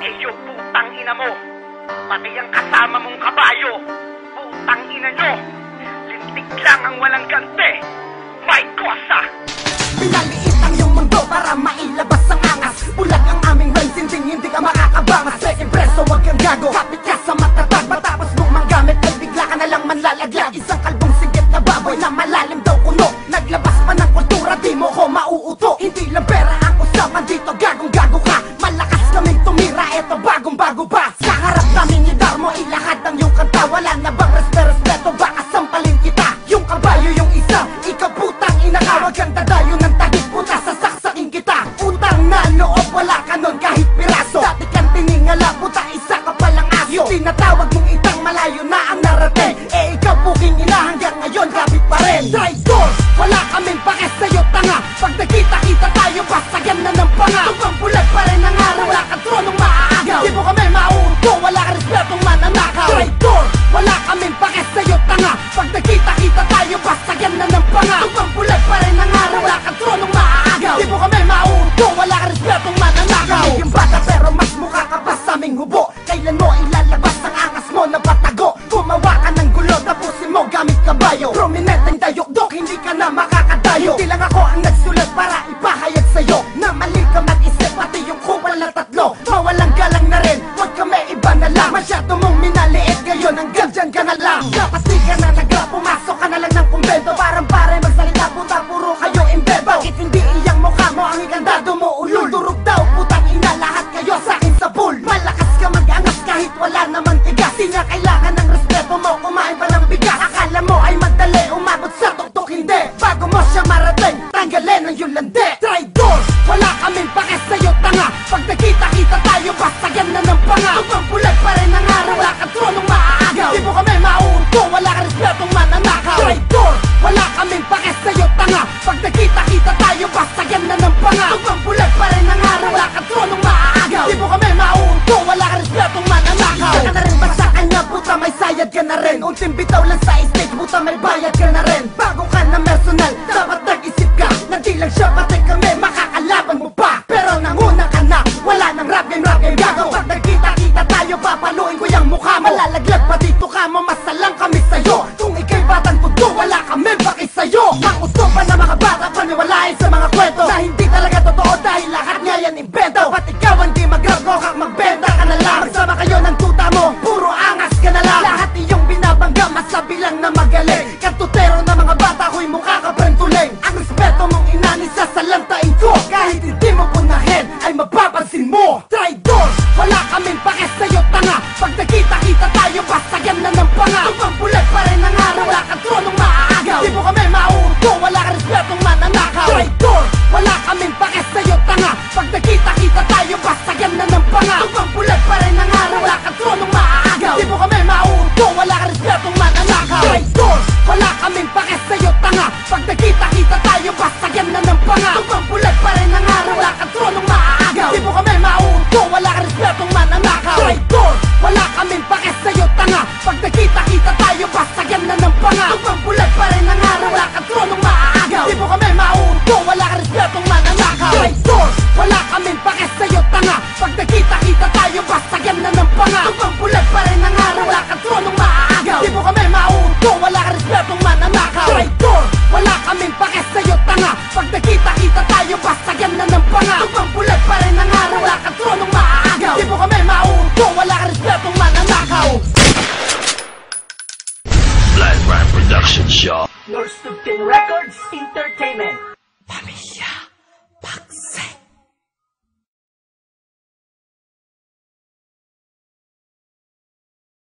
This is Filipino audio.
Eh yung putang ina mo, pati ang kasama mong kabayo, putang ina nyo, lintik lang ang walang gante. May kosa! Pinaliit ang iyong mundo para mailabas ang angas. Bulag ang aming rhymes, hindi ka makakabangas. Second preso, wag kang gago, kapit ka sa matatag. Matapos mong manggamit, ay bigla ka nalang manlalaglag. Isang kalbong sigit na baboy na malalim daw kuno. Naglabas pa ng kultura, di mo ko mauuto. Hindi lang pera ang usapan dito, gagong-gago ka. Malakas kaming tumira, eto bagong-bago pa. Sa harap namin idar mo, ilahad ang iyong kanta. Wala na bang respeto, baka sampalin kita. Yung kabayo, yung isa, ikaw putang ina ka. Wag kang dadayo ng tagit, puta sasaksakin kita. Utang na loob, wala ka nun kahit piraso. Dati kang tiningala, puta isa ka palang aso. Tinatawag mong itang malayo na ang narating. Eh ikaw puking ina, hanggang ngayon kapit pa rin. Traitor, wala kaming pake sa'yo tanga. Pag nakita-kita tayo, basagyan na ng panga. Tupang bulag pa rin ang araw, wala kang tronong maaagaw. Di mo kami mauuto, wala ka respetong mananakaw. Traitor, wala kaming pake sa'yo tanga. Pag nakita-kita tayo, basagyan na ng panga. Tupang bulag pa rin ang araw, wala kang tronong maaagaw. Di mo kami mauuto, wala ka respetong mananakaw. Yung bata pero mas mukha ka pa sa aming hubo. Kailan mo ilalabas ang angas mo na patago? Gumawa ka ng gulo, tapusin mo gamit kabayo. Prominenteng dayok-dok, hindi ka na makakadayo. Hindi lang ako ang nagsulat para ipahayag sa'yo na mali ka mag-isip, pati yung kupal na tatlo. Mawalang galang na rin, wag kami iba na lang. Masyado mong minaliit ngayon, hanggang dyan ka na lang. Dapat di ka na nagra, pumasok ka na lang ng kumbento. Parang pare magsalita, puta puro kayo imbebo. Bakit hindi iyang mukha mo ang ikandado mo ulul? Durog daw, putang ina, lahat kayo sa'kin sa pool. Malakas ka mag-angas kahit wala namang tigas. Di na kailangan ng respeto mo, kumain pa ng bigas. Akala mo ay madali, umabot sa tuktok, hindi. Bago mo siya marating, tanggalin ang iyong lande. Traidor, wala kaming pake sa'yo tanga. Pag nakita-kita tayo, basagyan na ng panga. Tupang bulag pa rin ang araw, wala kang tronong maaagaw. Di mo kami mauuto, wala ka respetong mananakaw. Traidor, wala kaming pake sa'yo tanga. Pag nakita-kita tayo, basagyan na ng panga. Tupang bulag pa rin ang araw, wala kang tronong maaagaw. Di mo kami mauuto, wala ka respetong mananakaw. Ka na rin ba sa kanya, puta may sayad ka na rin. Unting bitaw lang sa stage, puta may bayad ka na rin. Bago ka na personal, dapat nag-isip ka na di lang siya pati kami, makakalaban mo pa. Pero nanguna ka na, wala nang rap game gago. Pag nagkita-kita tayo, papaluin ko yung mukha mo. Malalaglag pa dito ka, mamasalang kami sa'yo. Kung ika'y batang puto, wala kami baki sa'yo. Ang usto pa na mga bata, paniwalain sa mga kwento na hindi talaga totoo dahil lahat nga yan imbento. Dapat ikaw hindi mag-rap, kokak magbenta ka na lang. Magsama kayo ng tuta mo, puro angas ka na lang. Lahat iyong binabangga, masabi lang na magaling. Katutero na mga bata, ko'y mukha ka prentuling. Ang respeto mong inani sa salantain ko, kahit hindi mo punahin, ay mapapansin mo. Traidor, wala kaming pake sa'yo tanga. Pag nakita-kita tayo, basagyan na ng panga. Tupang bulag pa rin ang araw, wala kang tronong maaagaw. Di mo kami mauuto, wala ka respetong mananakaw. Traidor, wala kaming pake sa'yo tanga. Pag nakita-kita tayo, basagyan na ng panga. Tupang bulag pa rin ang araw, wala kang tronong maaagaw. Di mo kami mauuto, wala ka respetong mananakaw. Traidor, wala kaming pake sa'yo tanga. Pag nakita-kita tayo, basagyan na ng panga. Tupang bulag pa rin ang araw, wala kang tronong maaagaw. Di mo kami mauuto, wala ka respetong mananakaw. Traidor, wala kaming pake sa'yo tanga. Pag nakita-kita tayo, basagyan na ng panga. Tupang bulag pa rin ang araw, wala kang tronong maaagaw. Di mo kami mauuto, wala ka respetong mananakaw. Traidor, wala kaming pake sa'yo tanga. Pag nakita-kita tayo, basagyan na ng panga. Tupang bulag pa rin ang araw, wala kang tronong maaagaw. Di mo kami mauuto, wala ka respetong mananakaw. Traidor, wala kaming pake sa'yo tanga. Pag nakita-kita tayo, basagyan na ng panga. Tupang bulag pa rin ang araw, wala kang tronong maaagaw. Di mo kami mauuto, wala ka respetong mananakaw. Blood Rhyme Productions, y'all. Your Stupid Records Entertainment.